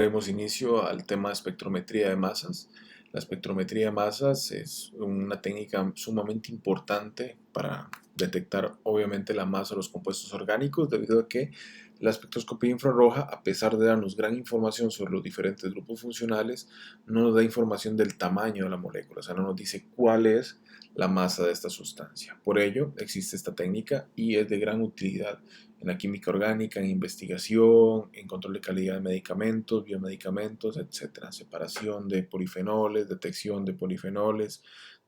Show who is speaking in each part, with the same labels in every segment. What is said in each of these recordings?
Speaker 1: Demos inicio al tema de espectrometría de masas. La espectrometría de masas es una técnica sumamente importante para detectar obviamente la masa de los compuestos orgánicos, debido a que la espectroscopía infrarroja, a pesar de darnos gran información sobre los diferentes grupos funcionales, no nos da información del tamaño de la molécula, o sea, no nos dice cuál es la masa de esta sustancia. Por ello existe esta técnica y es de gran utilidad en la química orgánica, en investigación, en control de calidad de medicamentos, biomedicamentos, etcétera. Separación de polifenoles, detección de polifenoles,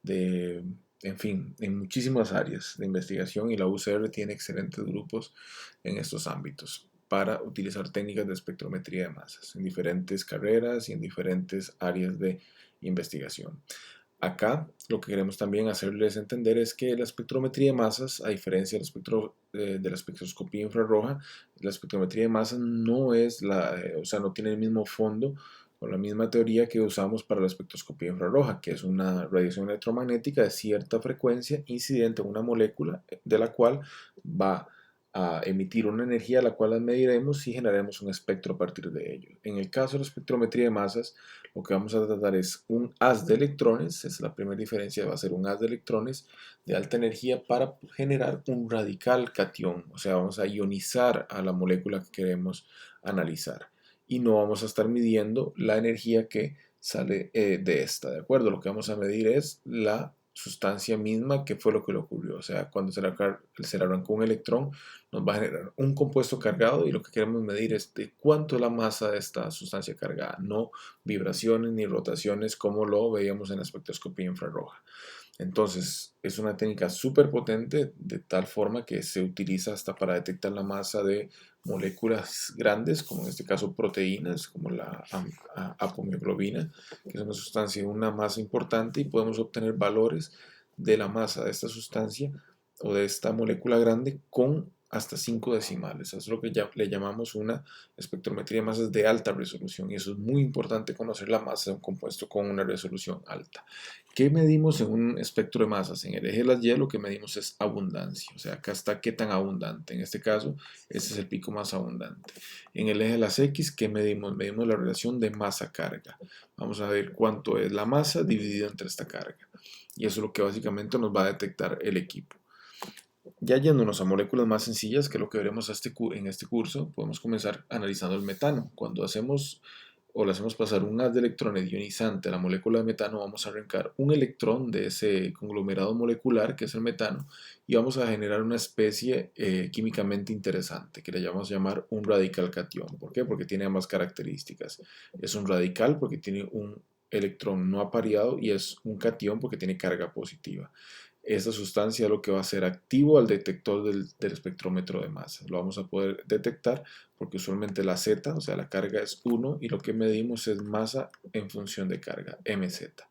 Speaker 1: en fin, en muchísimas áreas de investigación, y la UCR tiene excelentes grupos en estos ámbitos para utilizar técnicas de espectrometría de masas en diferentes carreras y en diferentes áreas de investigación. Acá lo que queremos también hacerles entender es que la espectrometría de masas, a diferencia de la espectroscopía infrarroja, la espectrometría de masas no es o sea, no tiene el mismo fondo o la misma teoría que usamos para la espectroscopía infrarroja, que es una radiación electromagnética de cierta frecuencia incidente en una molécula, de la cual va a emitir una energía a la cual la mediremos y generaremos un espectro a partir de ello. En el caso de la espectrometría de masas, lo que vamos a tratar es un haz de electrones, es la primera diferencia, va a ser un haz de electrones de alta energía para generar un radical catión, o sea, vamos a ionizar a la molécula que queremos analizar y no vamos a estar midiendo la energía que sale de esta, ¿de acuerdo? Lo que vamos a medir es la sustancia misma, que fue lo que le ocurrió, o sea, cuando se le arrancó un electrón, nos va a generar un compuesto cargado, y lo que queremos medir es de cuánto es la masa de esta sustancia cargada, no vibraciones ni rotaciones como lo veíamos en la espectroscopía infrarroja. Entonces, es una técnica súper potente, de tal forma que se utiliza hasta para detectar la masa de moléculas grandes, como en este caso proteínas, como la apomioglobina, que es una sustancia de una masa importante, y podemos obtener valores de la masa de esta sustancia o de esta molécula grande con hasta 5 decimales. Eso es lo que le llamamos una espectrometría de masas de alta resolución, y eso es muy importante, conocer la masa de un compuesto con una resolución alta. ¿Qué medimos en un espectro de masas? En el eje de las Y lo que medimos es abundancia, o sea, acá está qué tan abundante. En este caso, este es el pico más abundante. En el eje de las X, ¿qué medimos? Medimos la relación de masa-carga. Vamos a ver cuánto es la masa dividida entre esta carga. Y eso es lo que básicamente nos va a detectar el equipo. Ya yéndonos a moléculas más sencillas, que es lo que veremos en este curso, podemos comenzar analizando el metano. Cuando hacemos o le hacemos pasar un haz de electrones ionizante a la molécula de metano, vamos a arrancar un electrón de ese conglomerado molecular que es el metano, y vamos a generar una especie químicamente interesante que le llamamos llamar un radical catión. ¿Por qué? Porque tiene ambas características. Es un radical porque tiene un electrón no apareado, y es un catión porque tiene carga positiva. Esta sustancia es lo que va a ser activo al detector del espectrómetro de masa. Lo vamos a poder detectar porque usualmente la Z, o sea, la carga es 1, y lo que medimos es masa en función de carga, MZ.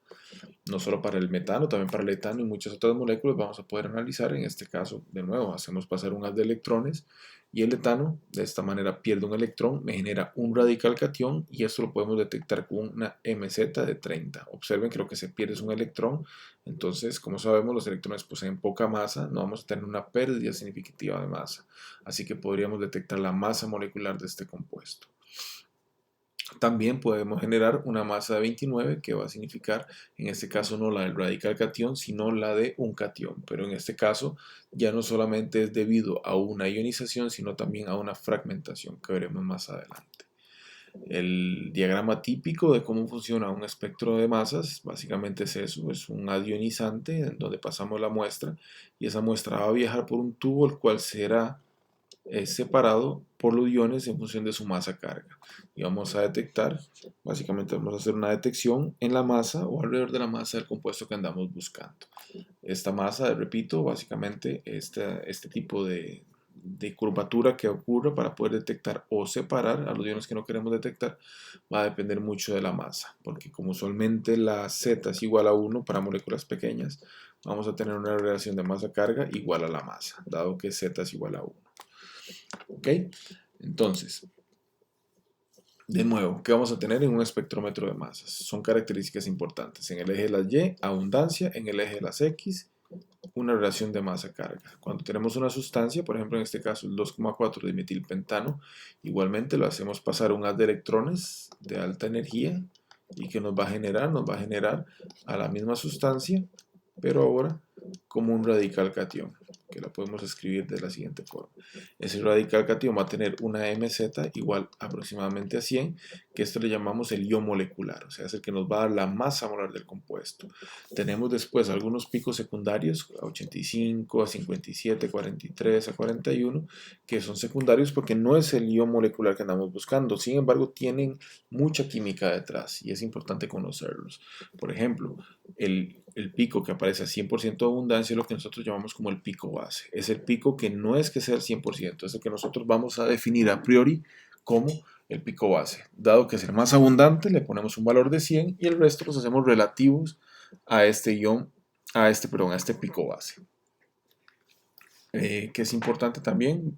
Speaker 1: No solo para el metano, también para el etano y muchas otras moléculas vamos a poder analizar. En este caso, de nuevo, hacemos pasar un haz de electrones, y el etano de esta manera pierde un electrón, me genera un radical catión, y esto lo podemos detectar con una MZ de 30. Observen que lo que se pierde es un electrón. Entonces, como sabemos, los electrones poseen poca masa, no vamos a tener una pérdida significativa de masa, así que podríamos detectar la masa molecular de este compuesto. También podemos generar una masa de 29, que va a significar, en este caso, no la del radical catión, sino la de un catión. Pero en este caso ya no solamente es debido a una ionización, sino también a una fragmentación, que veremos más adelante. El diagrama típico de cómo funciona un espectro de masas básicamente es eso: es un haz ionizante en donde pasamos la muestra, y esa muestra va a viajar por un tubo, el cual será es separado por los iones en función de su masa-carga. Y vamos a detectar, básicamente vamos a hacer una detección en la masa o alrededor de la masa del compuesto que andamos buscando. Esta masa, repito, básicamente este tipo de curvatura que ocurre para poder detectar o separar a los iones que no queremos detectar, va a depender mucho de la masa, porque como usualmente la Z es igual a 1 para moléculas pequeñas, vamos a tener una relación de masa-carga igual a la masa, dado que Z es igual a 1. ¿Ok? Entonces, de nuevo, ¿qué vamos a tener en un espectrómetro de masas? Son características importantes. En el eje de las Y, abundancia; en el eje de las X, una relación de masa-carga. Cuando tenemos una sustancia, por ejemplo en este caso el 2,4 dimetilpentano, igualmente lo hacemos pasar un haz de electrones de alta energía y que nos va a generar a la misma sustancia, pero ahora como un radical catión, que la podemos escribir de la siguiente forma. Ese radical catión va a tener una MZ igual aproximadamente a 100, que esto le llamamos el ion molecular, o sea, es el que nos va a dar la masa molar del compuesto. Tenemos después algunos picos secundarios, a 85, a 57, 43, a 41, que son secundarios porque no es el ion molecular que andamos buscando, sin embargo tienen mucha química detrás y es importante conocerlos. Por ejemplo, el pico que aparece a 100% de abundancia es lo que nosotros llamamos como el pico base. Es el pico que no es que sea el 100%, es el que nosotros vamos a definir a priori como el pico base. Dado que es el más abundante, le ponemos un valor de 100 y el resto los hacemos relativos a este ion, a este pico base. Que es importante también,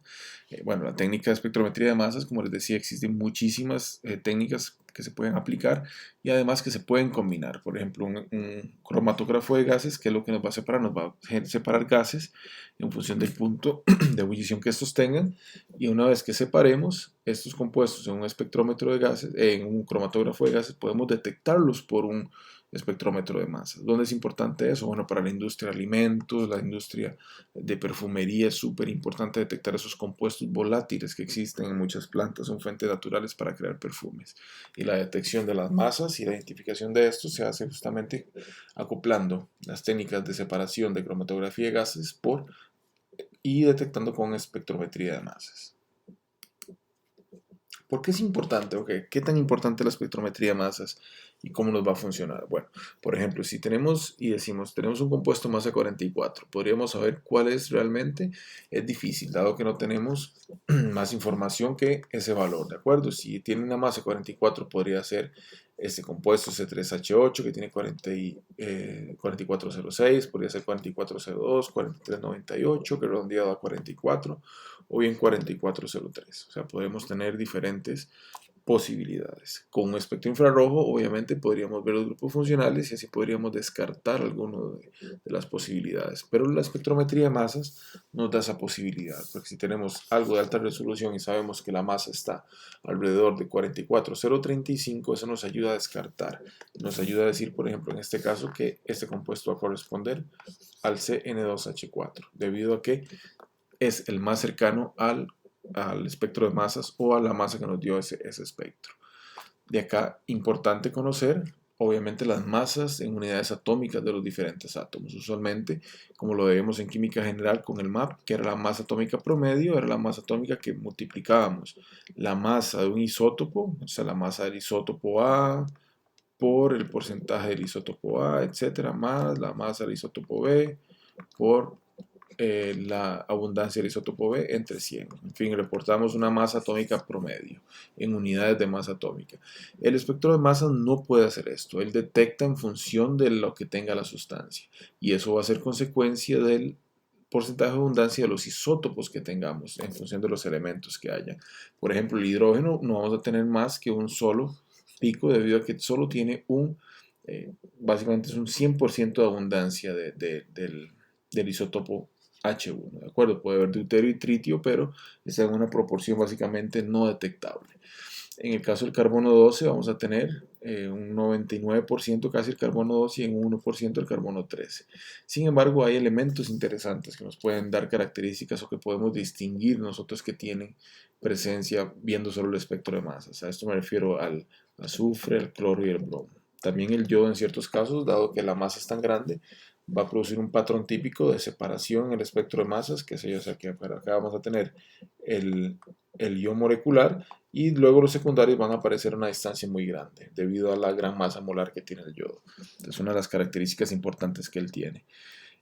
Speaker 1: bueno, la técnica de espectrometría de masas, como les decía, existen muchísimas técnicas que se pueden aplicar y además que se pueden combinar. Por ejemplo, un cromatógrafo de gases, que es lo que nos va a separar, nos va a separar gases en función del punto de ebullición que estos tengan, y una vez que separemos estos compuestos en un espectrómetro de gases, en un cromatógrafo de gases, podemos detectarlos por un espectrómetro de masas. ¿Dónde es importante eso? Bueno, para la industria de alimentos, la industria de perfumería es súper importante detectar esos compuestos volátiles que existen en muchas plantas, son fuentes naturales para crear perfumes. Y la detección de las masas y la identificación de estos se hace justamente acoplando las técnicas de separación de cromatografía de gases y detectando con espectrometría de masas. ¿Por qué es importante? Okay. ¿Qué tan importante es la espectrometría de masas y cómo nos va a funcionar? Bueno, por ejemplo, si tenemos y decimos, tenemos un compuesto masa 44, podríamos saber cuál es realmente. Es difícil, dado que no tenemos más información que ese valor, ¿de acuerdo? Si tiene una masa 44, podría ser este compuesto C3H8 que tiene 4406, podría ser 4402, 4398, que redondeado a 44, o bien 4403. O sea, podemos tener diferentes posibilidades. Con un espectro infrarrojo, obviamente, podríamos ver los grupos funcionales y así podríamos descartar alguno de las posibilidades. Pero la espectrometría de masas nos da esa posibilidad, porque si tenemos algo de alta resolución y sabemos que la masa está alrededor de 44035, eso nos ayuda a descartar. Nos ayuda a decir, por ejemplo, en este caso, que este compuesto va a corresponder al CN2H4, debido a que es el más cercano al espectro de masas o a la masa que nos dio ese espectro. De acá, importante conocer, obviamente, las masas en unidades atómicas de los diferentes átomos. Usualmente, como lo vemos en química general con el MAP, que era la masa atómica promedio, era la masa atómica que multiplicábamos la masa de un isótopo, o sea, la masa del isótopo A, por el porcentaje del isótopo A, etcétera, más la masa del isótopo B, por la abundancia del isótopo B entre 100. En fin, reportamos una masa atómica promedio en unidades de masa atómica. El espectro de masas no puede hacer esto. Él detecta en función de lo que tenga la sustancia. Y eso va a ser consecuencia del porcentaje de abundancia de los isótopos que tengamos en función de los elementos que haya. Por ejemplo, el hidrógeno no vamos a tener más que un solo pico debido a que solo tiene básicamente es un 100% de abundancia del isótopo H1, ¿de acuerdo? Puede haber deuterio y tritio, pero está en una proporción básicamente no detectable. En el caso del carbono 12 vamos a tener un 99% casi el carbono 12 y en un 1% el carbono 13. Sin embargo, hay elementos interesantes que nos pueden dar características o que podemos distinguir nosotros que tienen presencia viendo solo el espectro de masas. A esto me refiero al azufre, el cloro y el bromo. También el yodo en ciertos casos, dado que la masa es tan grande, va a producir un patrón típico de separación en el espectro de masas, que es o sea que para acá vamos a tener el ion molecular y luego los secundarios van a aparecer a una distancia muy grande debido a la gran masa molar que tiene el yodo. Es una de las características importantes que él tiene.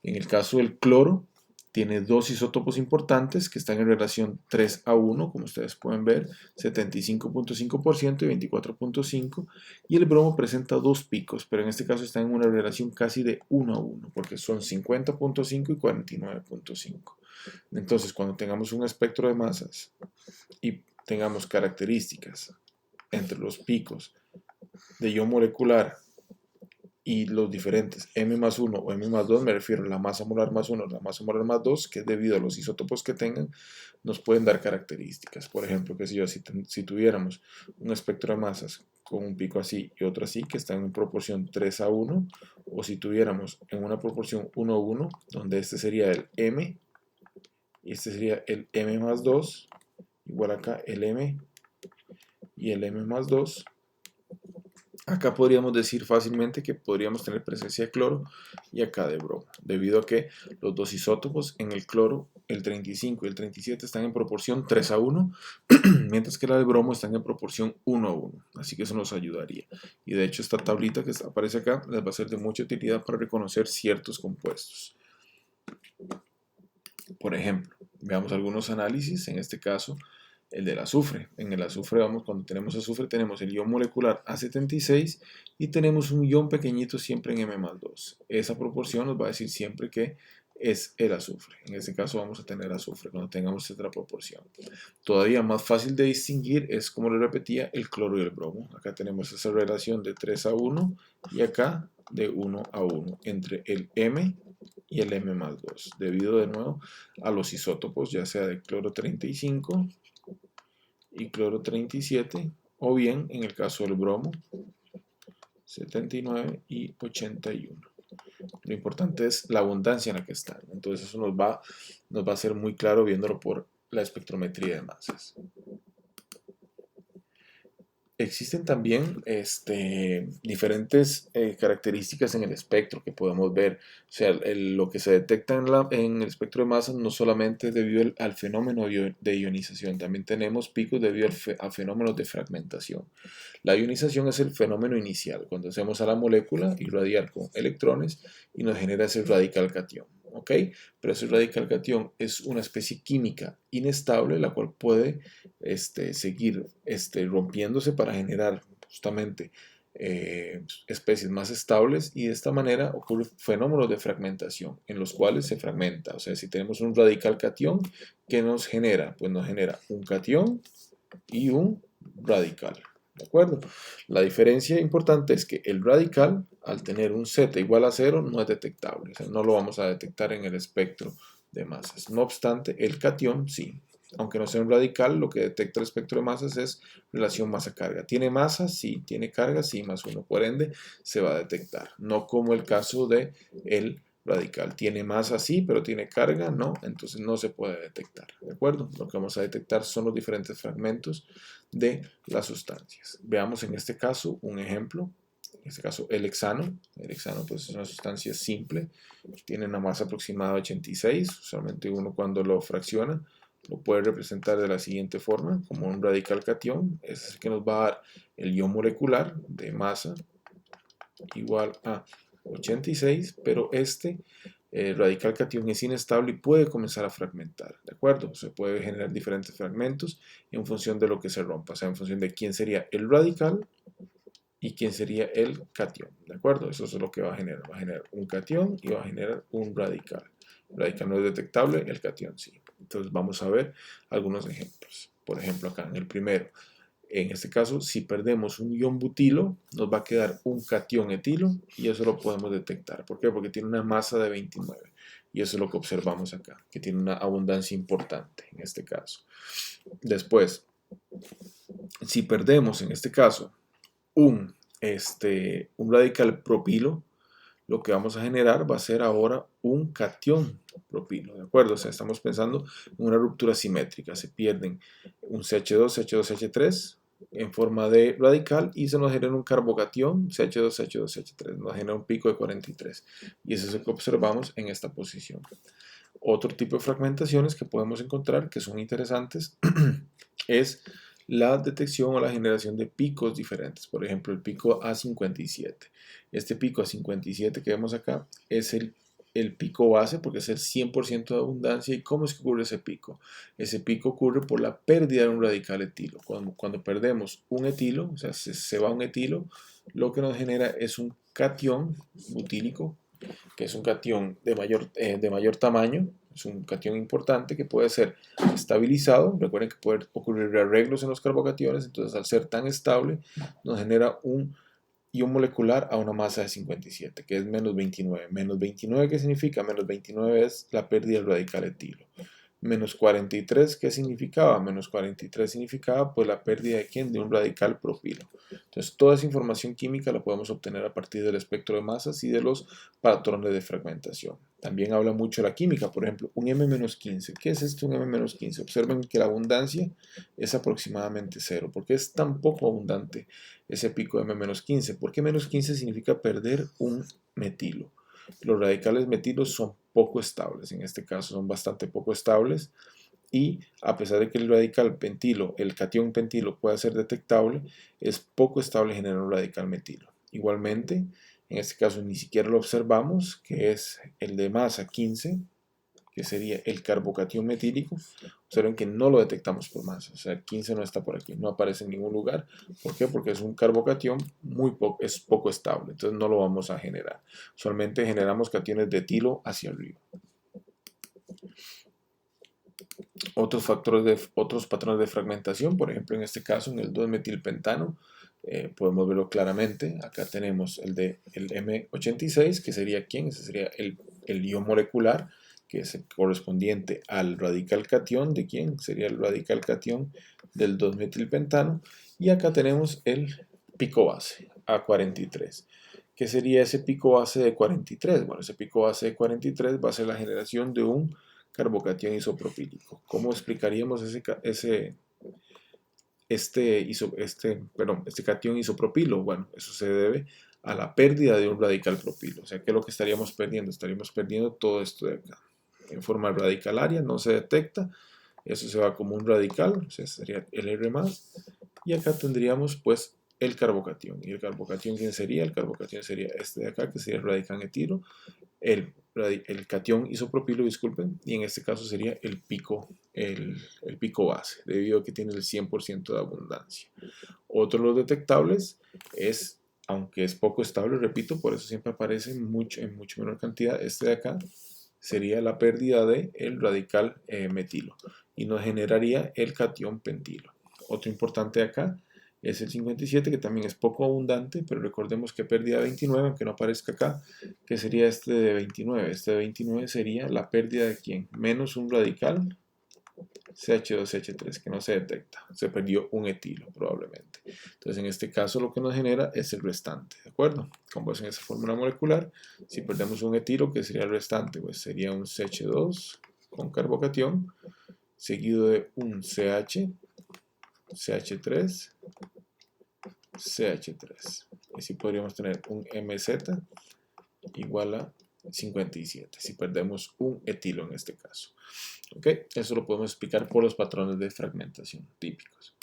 Speaker 1: En el caso del cloro, tiene dos isótopos importantes que están en relación 3 a 1, como ustedes pueden ver, 75.5% y 24.5%, y el bromo presenta dos picos, pero en este caso están en una relación casi de 1 a 1, porque son 50.5 y 49.5. Entonces, cuando tengamos un espectro de masas y tengamos características entre los picos de ion molecular y los diferentes M más 1 o M más 2, me refiero a la masa molar más 1, la masa molar más 2, que es debido a los isótopos que tengan, nos pueden dar características. Por ejemplo, que si tuviéramos un espectro de masas con un pico así y otro así, que están en proporción 3 a 1, o si tuviéramos en una proporción 1 a 1, donde este sería el M y este sería el M más 2, igual acá el M y el M más 2. Acá podríamos decir fácilmente que podríamos tener presencia de cloro y acá de bromo, debido a que los dos isótopos en el cloro, el 35 y el 37, están en proporción 3 a 1, mientras que la de bromo están en proporción 1 a 1. Así que eso nos ayudaría. Y de hecho esta tablita que aparece acá les va a ser de mucha utilidad para reconocer ciertos compuestos. Por ejemplo, veamos algunos análisis, en este caso el del azufre. En el azufre, cuando tenemos azufre, tenemos el ion molecular A76 y tenemos un ion pequeñito siempre en M más 2. Esa proporción nos va a decir siempre que es el azufre. En este caso vamos a tener azufre cuando tengamos otra proporción. Todavía más fácil de distinguir es, como le repetía, el cloro y el bromo. Acá tenemos esa relación de 3 a 1 y acá de 1 a 1 entre el M y el M más 2, debido de nuevo a los isótopos, ya sea de cloro 35 y cloro 37, o bien en el caso del bromo 79 y 81. Lo importante es la abundancia en la que están. Entonces eso nos va a ser muy claro viéndolo por la espectrometría de masas. Existen también diferentes características en el espectro que podemos ver. O sea, lo que se detecta en el espectro de masas no solamente es debido al fenómeno de ionización, también tenemos picos debido a fenómenos de fragmentación. La ionización es el fenómeno inicial, cuando hacemos a la molécula irradiar con electrones y nos genera ese radical catión. ¿Ok? Pero ese radical catión es una especie química inestable, la cual puede seguir rompiéndose para generar justamente especies más estables, y de esta manera ocurren fenómenos de fragmentación en los cuales se fragmenta. O sea, si tenemos un radical catión, ¿qué nos genera? Pues nos genera un catión y un radical. ¿De acuerdo? La diferencia importante es que el radical, al tener un Z igual a 0, no es detectable. O sea, no lo vamos a detectar en el espectro de masas. No obstante, el catión sí. Aunque no sea un radical, lo que detecta el espectro de masas es relación masa-carga. ¿Tiene masa? Sí. ¿Tiene carga? Sí, más 1. Por ende, se va a detectar. No como el caso de el radical. ¿Tiene masa? Sí, pero ¿tiene carga? No. Entonces no se puede detectar. ¿De acuerdo? Lo que vamos a detectar son los diferentes fragmentos de las sustancias. Veamos en este caso un ejemplo. En este caso el hexano. El hexano pues, es una sustancia simple. Tiene una masa aproximada de 86. Usualmente uno, cuando lo fracciona, lo puede representar de la siguiente forma, como un radical catión. Ese es el que nos va a dar el ion molecular de masa igual a 86, pero radical catión es inestable y puede comenzar a fragmentar, ¿de acuerdo? Se puede generar diferentes fragmentos en función de lo que se rompa, o sea, en función de quién sería el radical y quién sería el catión, ¿de acuerdo? Eso es lo que va a generar un catión y va a generar un radical. El radical no es detectable, el catión sí. Entonces vamos a ver algunos ejemplos. Por ejemplo, acá en el primero, en este caso, si perdemos un ion butilo, nos va a quedar un catión etilo y eso lo podemos detectar. ¿Por qué? Porque tiene una masa de 29 y eso es lo que observamos acá, que tiene una abundancia importante en este caso. Después, si perdemos en este caso un radical propilo, lo que vamos a generar va a ser ahora un catión propilo, ¿de acuerdo? O sea, estamos pensando en una ruptura simétrica. Se pierden un CH2, CH2, CH3 en forma de radical y se nos genera un carbocatión, CH2, CH2, CH3. Nos genera un pico de 43. Y eso es lo que observamos en esta posición. Otro tipo de fragmentaciones que podemos encontrar que son interesantes es la detección o la generación de picos diferentes. Por ejemplo, el pico A57. Este pico A57 que vemos acá es el pico base, porque es el 100% de abundancia. ¿Y cómo es que ocurre ese pico? Ese pico ocurre por la pérdida de un radical etilo. Cuando perdemos un etilo, o sea, se va un etilo, lo que nos genera es un catión butílico, que es un catión de mayor tamaño. Es un catión importante que puede ser estabilizado. Recuerden que pueden ocurrir rearreglos en los carbocationes, entonces al ser tan estable nos genera un ion molecular a una masa de 57, que es menos 29. Menos 29, ¿qué significa? Menos 29 es la pérdida del radical etilo. Menos 43, ¿qué significaba? Menos 43 significaba pues la pérdida de ¿quién? De un radical propilo. Entonces toda esa información química la podemos obtener a partir del espectro de masas y de los patrones de fragmentación. También habla mucho de la química, por ejemplo, un M-15. ¿Qué es esto, un M-15? Observen que la abundancia es aproximadamente 0. ¿Por qué es tan poco abundante ese pico de M-15? Porque -15 significa perder un metilo. Los radicales metilos son poco estables, en este caso son bastante poco estables, y a pesar de que el radical pentilo, el catión pentilo pueda ser detectable, es poco estable generar un radical metilo. Igualmente, en este caso ni siquiera lo observamos, que es el de masa 15, que sería el carbocatión metílico. Observen que no lo detectamos por masa, o sea, el 15 no está por aquí, no aparece en ningún lugar. ¿Por qué? Porque es un carbocatión es poco estable, entonces no lo vamos a generar. Usualmente generamos cationes de etilo hacia arriba. Otros patrones de fragmentación, por ejemplo, en este caso, en el 2-metilpentano, podemos verlo claramente. Acá tenemos el M86, que sería ¿quién? Ese sería el ion molecular, que es el correspondiente al radical catión. ¿De quién? Sería el radical catión del 2-metilpentano. Y acá tenemos el pico base, A43. ¿Qué sería ese pico base de 43? Bueno, ese pico base de 43 va a ser la generación de un carbocatión isopropílico. ¿Cómo explicaríamos este catión isopropilo? Bueno, eso se debe a la pérdida de un radical propilo. O sea, ¿qué es lo que estaríamos perdiendo? Estaríamos perdiendo todo esto de acá. En forma radicalaria, no se detecta. Eso se va como un radical, o sea, sería el R+. Y acá tendríamos pues el carbocatión. ¿Y el carbocatión quién sería? El carbocatión sería este de acá, que sería el radical etilo. El catión isopropilo, disculpen, y en este caso sería el pico base, debido a que tiene el 100% de abundancia. Otro de los detectables es, aunque es poco estable, repito, por eso siempre aparece en mucho menor cantidad, este de acá sería la pérdida del radical metilo y nos generaría el catión pentilo. Otro importante de acá es el 57, que también es poco abundante, pero recordemos que pérdida de 29, aunque no aparezca acá, que sería este de 29. Este de 29 sería la pérdida de ¿quién? Menos un radical, CH2CH3, que no se detecta. Se perdió un etilo, probablemente. Entonces, en este caso, lo que nos genera es el restante, ¿de acuerdo? Como es en esa fórmula molecular, si perdemos un etilo, ¿qué sería el restante? Pues sería un CH2 con carbocatión, seguido de un CH, CH3, CH3. Así podríamos tener un MZ igual a 57, si perdemos un etilo en este caso. ¿Ok? Eso lo podemos explicar por los patrones de fragmentación típicos.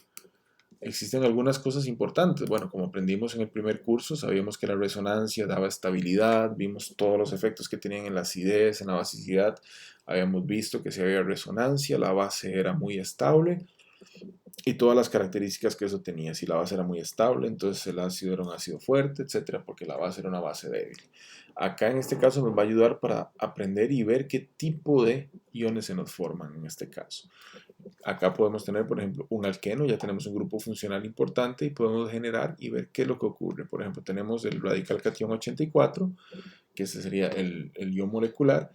Speaker 1: Existen algunas cosas importantes. Bueno, como aprendimos en el primer curso, sabíamos que la resonancia daba estabilidad, vimos todos los efectos que tenían en la acidez, en la basicidad. Habíamos visto que si había resonancia, la base era muy estable y todas las características que eso tenía. Si la base era muy estable, entonces el ácido era un ácido fuerte, etcétera, porque la base era una base débil. Acá en este caso nos va a ayudar para aprender y ver qué tipo de iones se nos forman en este caso. Acá podemos tener, por ejemplo, un alqueno, ya tenemos un grupo funcional importante y podemos generar y ver qué es lo que ocurre. Por ejemplo, tenemos el radical catión 84, que ese sería el ion molecular,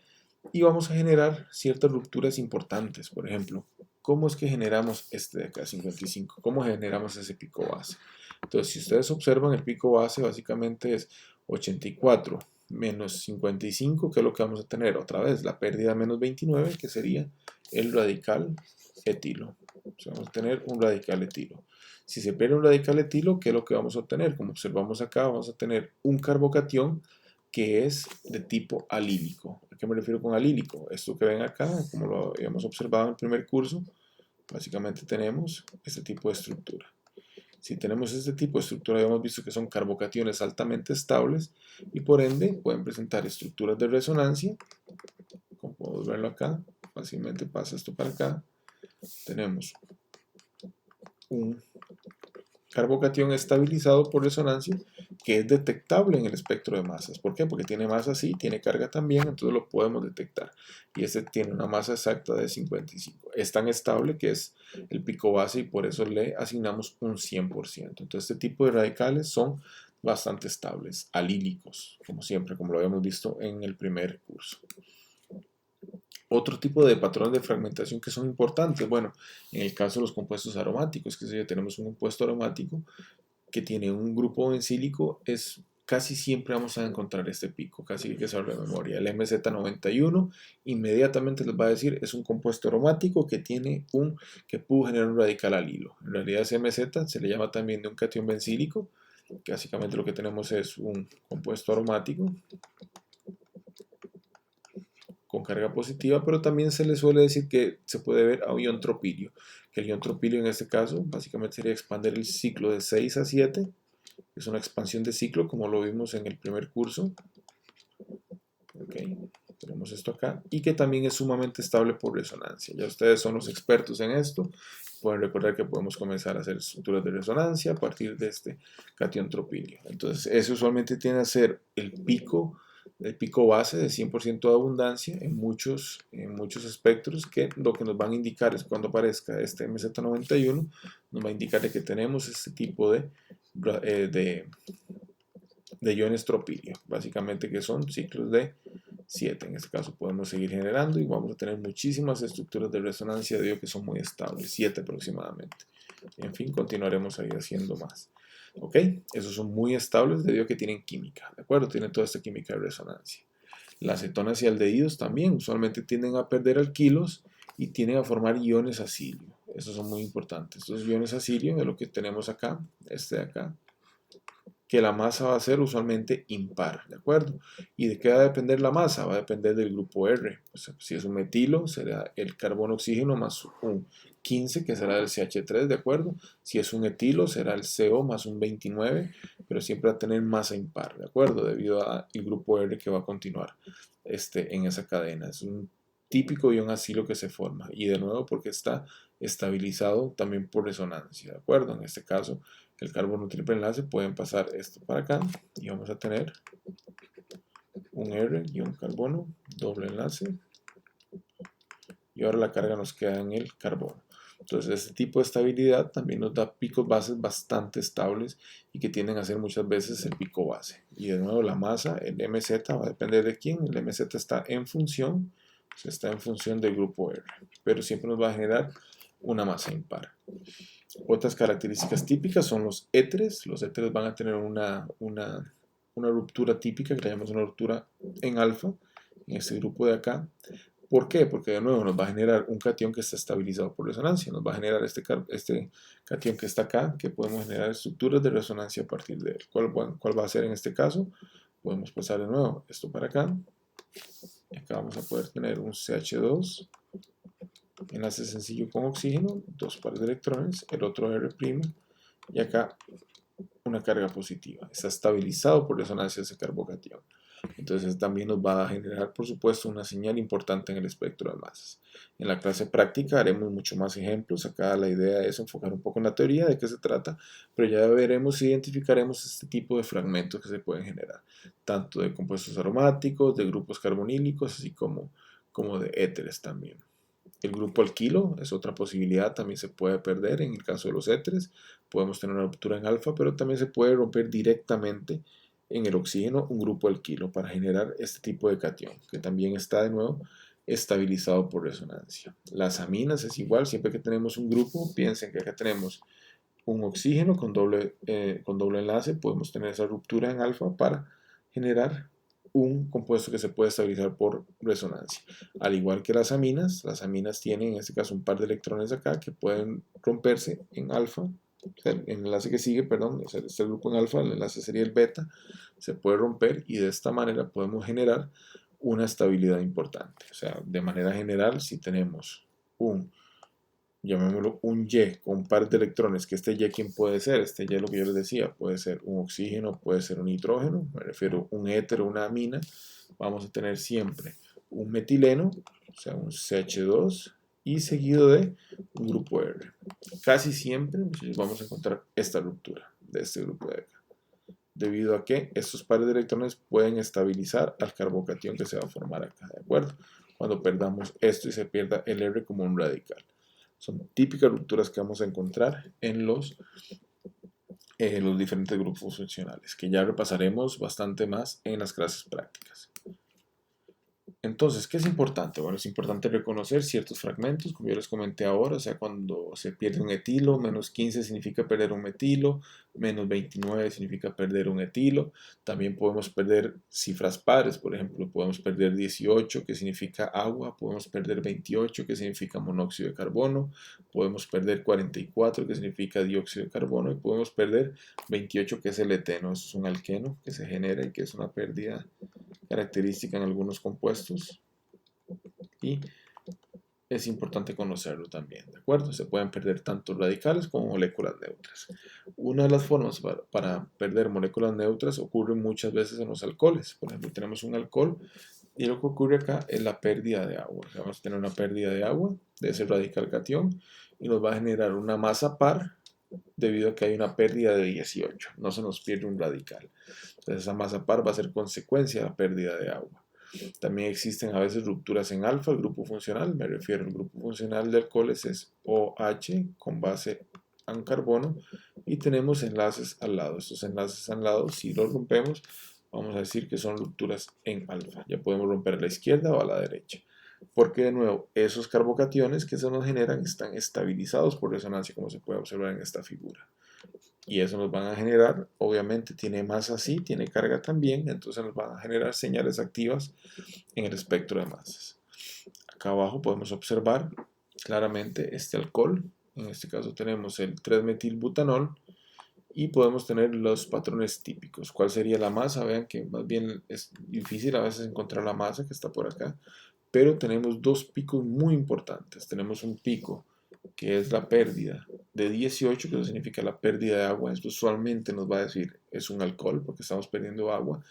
Speaker 1: y vamos a generar ciertas rupturas importantes. Por ejemplo, ¿cómo es que generamos este de acá, 55? ¿Cómo generamos ese pico base? Entonces, si ustedes observan, el pico base básicamente es 84 menos 55, que es lo que vamos a tener otra vez, la pérdida menos 29, que sería el radical etilo. O sea, vamos a tener un radical etilo. Si se pierde un radical etilo, ¿qué es lo que vamos a obtener? Como observamos acá, vamos a tener un carbocatión que es de tipo alílico. ¿A qué me refiero con alílico? Esto que ven acá, como lo habíamos observado en el primer curso, básicamente tenemos este tipo de estructura. Si tenemos este tipo de estructura, hemos visto que son carbocationes altamente estables y por ende pueden presentar estructuras de resonancia. Como podemos verlo acá, fácilmente pasa esto para acá. Tenemos un carbocatión estabilizado por resonancia que es detectable en el espectro de masas. ¿Por qué? Porque tiene masa sí, tiene carga también, entonces lo podemos detectar. Y este tiene una masa exacta de 55. Es tan estable que es el pico base y por eso le asignamos un 100%. Entonces este tipo de radicales son bastante estables, alílicos, como siempre, como lo habíamos visto en el primer curso. Otro tipo de patrones de fragmentación que son importantes, bueno, en el caso de los compuestos aromáticos, que si tenemos un compuesto aromático que tiene un grupo bencílico, casi siempre vamos a encontrar este pico, casi hay que saber de memoria. El MZ91 inmediatamente les va a decir es un compuesto aromático que pudo generar un radical alilo. En realidad ese MZ se le llama también de un catión bencílico, que básicamente lo que tenemos es un compuesto aromático con carga positiva, pero también se le suele decir que se puede ver a un ion tropilio, que el ion tropilio en este caso básicamente sería expandir el ciclo de 6 a 7, es una expansión de ciclo como lo vimos en el primer curso. Okay. Tenemos esto acá y que también es sumamente estable por resonancia. Ya ustedes son los expertos en esto, pueden recordar que podemos comenzar a hacer estructuras de resonancia a partir de este catión tropilio. Entonces eso usualmente tiene a ser el pico base de 100% de abundancia en muchos espectros, que lo que nos van a indicar es cuando aparezca este MZ91, nos va a indicar que tenemos este tipo de iones tropilio, básicamente que son ciclos de 7. En este caso podemos seguir generando y vamos a tener muchísimas estructuras de resonancia debido a que son muy estables, 7 aproximadamente. En fin, continuaremos ahí haciendo más. ¿Ok? Esos son muy estables debido a que tienen química, ¿de acuerdo? Tienen toda esta química de resonancia. Las cetonas y aldehídos también usualmente tienden a perder alquilos y tienden a formar iones acilio. Esos son muy importantes. Estos iones acilio es lo que tenemos acá, este de acá, que la masa va a ser usualmente impar, ¿de acuerdo? ¿Y de qué va a depender la masa? Va a depender del grupo R. O sea, si es un metilo, será el carbono-oxígeno más un 15, que será el CH3, ¿de acuerdo? Si es un etilo, será el CO más un 29, pero siempre va a tener masa impar, ¿de acuerdo? Debido al grupo R que va a continuar en esa cadena. Es un típico ion acilo que se forma, y de nuevo porque está estabilizado también por resonancia, ¿de acuerdo? En este caso, el carbono triple enlace, pueden pasar esto para acá y vamos a tener un R y un carbono, doble enlace, y ahora la carga nos queda en el carbono. Entonces este tipo de estabilidad también nos da picos bases bastante estables y que tienden a ser muchas veces el pico base. Y de nuevo la masa, el MZ, va a depender de quién. El MZ está en función, del grupo R, pero siempre nos va a generar una masa impar. Otras características típicas son los éteres. Los éteres van a tener una ruptura típica, que le llamamos una ruptura en alfa, en este grupo de acá. ¿Por qué? Porque de nuevo nos va a generar un catión que está estabilizado por resonancia. Nos va a generar este catión que está acá, que podemos generar estructuras de resonancia a partir de él. ¿Cuál va a ser en este caso? Podemos pasar de nuevo esto para acá. Y acá vamos a poder tener un CH2, enlace sencillo con oxígeno, dos pares de electrones, el otro R', y acá una carga positiva. Está estabilizado por resonancia ese carbocatión. Entonces también nos va a generar, por supuesto, una señal importante en el espectro de masas. En la clase práctica haremos mucho más ejemplos. Acá la idea es enfocar un poco en la teoría de qué se trata, pero ya veremos e identificaremos este tipo de fragmentos que se pueden generar, tanto de compuestos aromáticos, de grupos carbonílicos, así como de éteres también. El grupo alquilo es otra posibilidad, también se puede perder en el caso de los éteres. Podemos tener una ruptura en alfa, pero también se puede romper directamente en el oxígeno un grupo alquilo para generar este tipo de catión, que también está de nuevo estabilizado por resonancia. Las aminas es igual, siempre que tenemos un grupo, piensen que acá tenemos un oxígeno con doble enlace, podemos tener esa ruptura en alfa para generar un compuesto que se puede estabilizar por resonancia. Al igual que las aminas tienen en este caso un par de electrones acá que pueden romperse en alfa. El enlace que sigue, perdón, este grupo en alfa, el enlace sería el beta, se puede romper y de esta manera podemos generar una estabilidad importante. O sea, de manera general, si tenemos llamémoslo un Y con un par de electrones, que este Y, ¿quién puede ser? Este Y, lo que yo les decía, puede ser un oxígeno, puede ser un nitrógeno, me refiero a un éter o una amina. Vamos a tener siempre un metileno, o sea, un CH2, y seguido de un grupo R. Casi siempre vamos a encontrar esta ruptura de este grupo de acá, debido a que estos pares de electrones pueden estabilizar al carbocatión que se va a formar acá, ¿de acuerdo? Cuando perdamos esto y se pierda el R como un radical. Son típicas rupturas que vamos a encontrar en los los diferentes grupos funcionales, que ya repasaremos bastante más en las clases prácticas. Entonces, ¿qué es importante? Bueno, es importante reconocer ciertos fragmentos, como yo les comenté ahora, o sea, cuando se pierde un etilo, menos 15 significa perder un metilo, menos 29 significa perder un etilo. También podemos perder cifras pares, por ejemplo, podemos perder 18, que significa agua, podemos perder 28, que significa monóxido de carbono, podemos perder 44, que significa dióxido de carbono, y podemos perder 28, que es el eteno, eso es un alqueno que se genera y que es una pérdida característica en algunos compuestos y es importante conocerlo también, ¿de acuerdo? Se pueden perder tanto radicales como moléculas neutras. Una de las formas para perder moléculas neutras ocurre muchas veces en los alcoholes. Por ejemplo, tenemos un alcohol y lo que ocurre acá es la pérdida de agua. O sea, vamos a tener una pérdida de agua de ese radical catión y nos va a generar una masa par debido a que hay una pérdida de 18. No se nos pierde un radical. Entonces esa masa par va a ser consecuencia de la pérdida de agua. También existen a veces rupturas en alfa, el grupo funcional, me refiero al grupo funcional de alcoholes es OH con base en carbono y tenemos enlaces al lado. Estos enlaces al lado, si los rompemos, vamos a decir que son rupturas en alfa. Ya podemos romper a la izquierda o a la derecha. Porque de nuevo, esos carbocationes que se nos generan están estabilizados por resonancia, como se puede observar en esta figura. Y eso nos van a generar, obviamente tiene masa sí, tiene carga también, entonces nos van a generar señales activas en el espectro de masas. Acá abajo podemos observar claramente este alcohol, en este caso tenemos el 3-metilbutanol y podemos tener los patrones típicos. ¿Cuál sería la masa? Vean que más bien es difícil a veces encontrar la masa que está por acá, pero tenemos dos picos muy importantes. Tenemos un pico que es la pérdida de 18, que eso significa la pérdida de agua. Esto usualmente nos va a decir es un alcohol porque estamos perdiendo agua.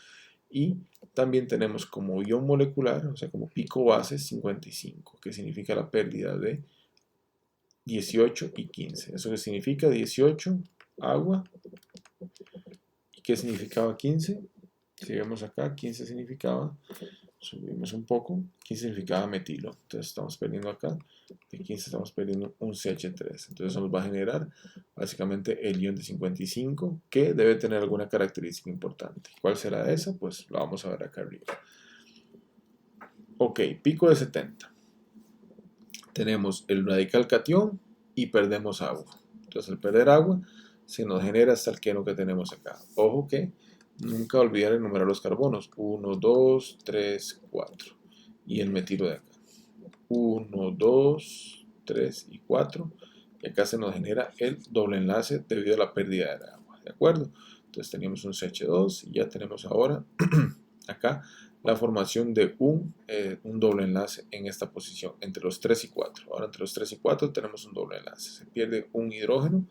Speaker 1: Y también tenemos como ion molecular, o sea, como pico base 55, que significa la pérdida de 18 y 15. ¿Eso qué significa? 18, agua. ¿Y qué significaba 15? Si vemos acá, 15 significaba, subimos un poco, 15 significaba metilo. Entonces estamos perdiendo acá, de 15 estamos perdiendo un CH3. Entonces eso nos va a generar básicamente el ion de 55, que debe tener alguna característica importante. ¿Cuál será esa? Pues lo vamos a ver acá arriba. Ok, pico de 70. Tenemos el radical catión y perdemos agua. Entonces al perder agua se nos genera este alqueno que tenemos acá. Ojo que nunca olvidar enumerar los carbonos. 1, 2, 3, 4. Y el metilo de acá. 1, 2, 3 y 4. Y acá se nos genera el doble enlace debido a la pérdida de agua. ¿De acuerdo? Entonces teníamos un CH2 y ya tenemos ahora acá la formación de un doble enlace en esta posición entre los 3 y 4. Ahora entre los 3 y 4 tenemos un doble enlace. Se pierde un hidrógeno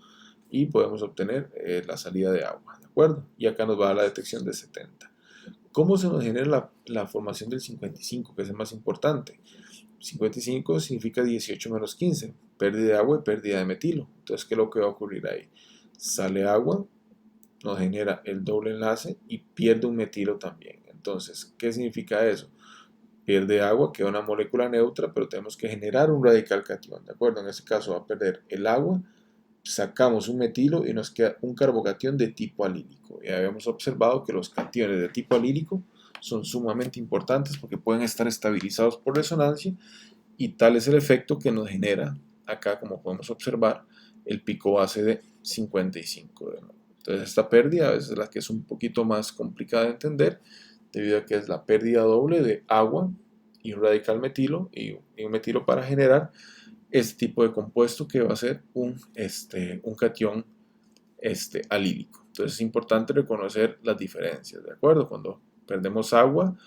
Speaker 1: y podemos obtener la salida de agua. ¿De acuerdo? Y acá nos va a dar la detección de 70. ¿Cómo se nos genera la formación del 55, que es el más importante? 55 significa 18 menos 15, pérdida de agua y pérdida de metilo. Entonces, ¿qué es lo que va a ocurrir ahí? Sale agua, nos genera el doble enlace y pierde un metilo también. Entonces, ¿qué significa eso? Pierde agua, queda una molécula neutra, pero tenemos que generar un radical catión, ¿de acuerdo? En este caso va a perder el agua, sacamos un metilo y nos queda un carbocatión de tipo alílico. Ya habíamos observado que los cationes de tipo alílico son sumamente importantes porque pueden estar estabilizados por resonancia y tal es el efecto que nos genera acá, como podemos observar, el pico base de 55 de nuevo. Entonces esta pérdida es la que es un poquito más complicada de entender debido a que es la pérdida doble de agua y un radical metilo y un metilo para generar este tipo de compuesto que va a ser un catión alílico. Entonces es importante reconocer las diferencias, ¿de acuerdo? Cuando perdemos agua,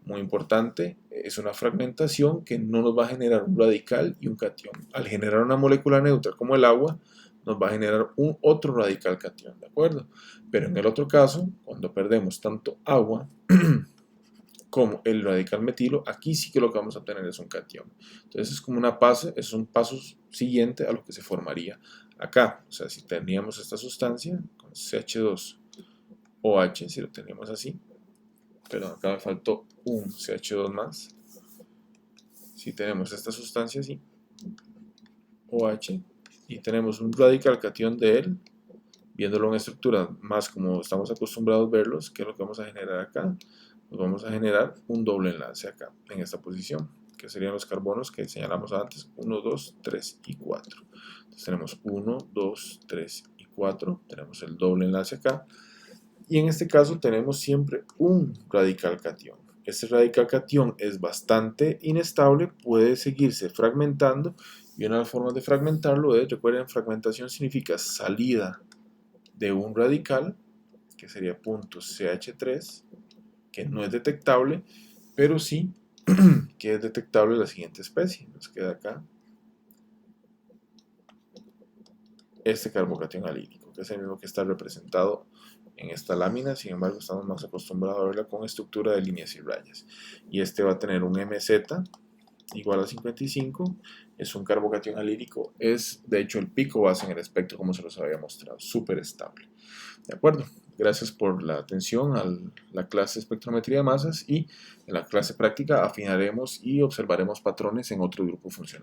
Speaker 1: muy importante, es una fragmentación que no nos va a generar un radical y un catión. Al generar una molécula neutra como el agua, nos va a generar un otro radical catión, ¿de acuerdo? Pero en el otro caso, cuando perdemos tanto agua como el radical metilo, aquí sí que lo que vamos a obtener es un catión. Entonces es como una fase, es un paso siguiente a lo que se formaría acá. O sea, si teníamos esta sustancia con CH2OH, si lo teníamos así, perdón, acá me faltó un CH2 más. Si tenemos esta sustancia así, OH, y tenemos un radical catión de él, Viéndolo en estructura más como estamos acostumbrados a verlos, ¿qué es lo que vamos a generar acá? Pues vamos a generar un doble enlace acá, en esta posición, que serían los carbonos que señalamos antes, 1, 2, 3 y 4. Entonces tenemos 1, 2, 3 y 4, tenemos el doble enlace acá, y en este caso tenemos siempre un radical catión. Este radical catión es bastante inestable, puede seguirse fragmentando, y una de las formas de fragmentarlo es, recuerden, fragmentación significa salida de un radical, que sería punto CH3, que no es detectable, pero sí que es detectable la siguiente especie. Nos queda acá este carbocatión alílico, que es el mismo que está representado en esta lámina. Sin embargo, estamos más acostumbrados a verla con estructura de líneas y rayas. Y este va a tener un MZ igual a 55, es un carbocatión alílico, es de hecho el pico base en el espectro, como se los había mostrado, súper estable. De acuerdo, gracias por la atención a la clase de espectrometría de masas, y en la clase práctica afinaremos y observaremos patrones en otro grupo funcional.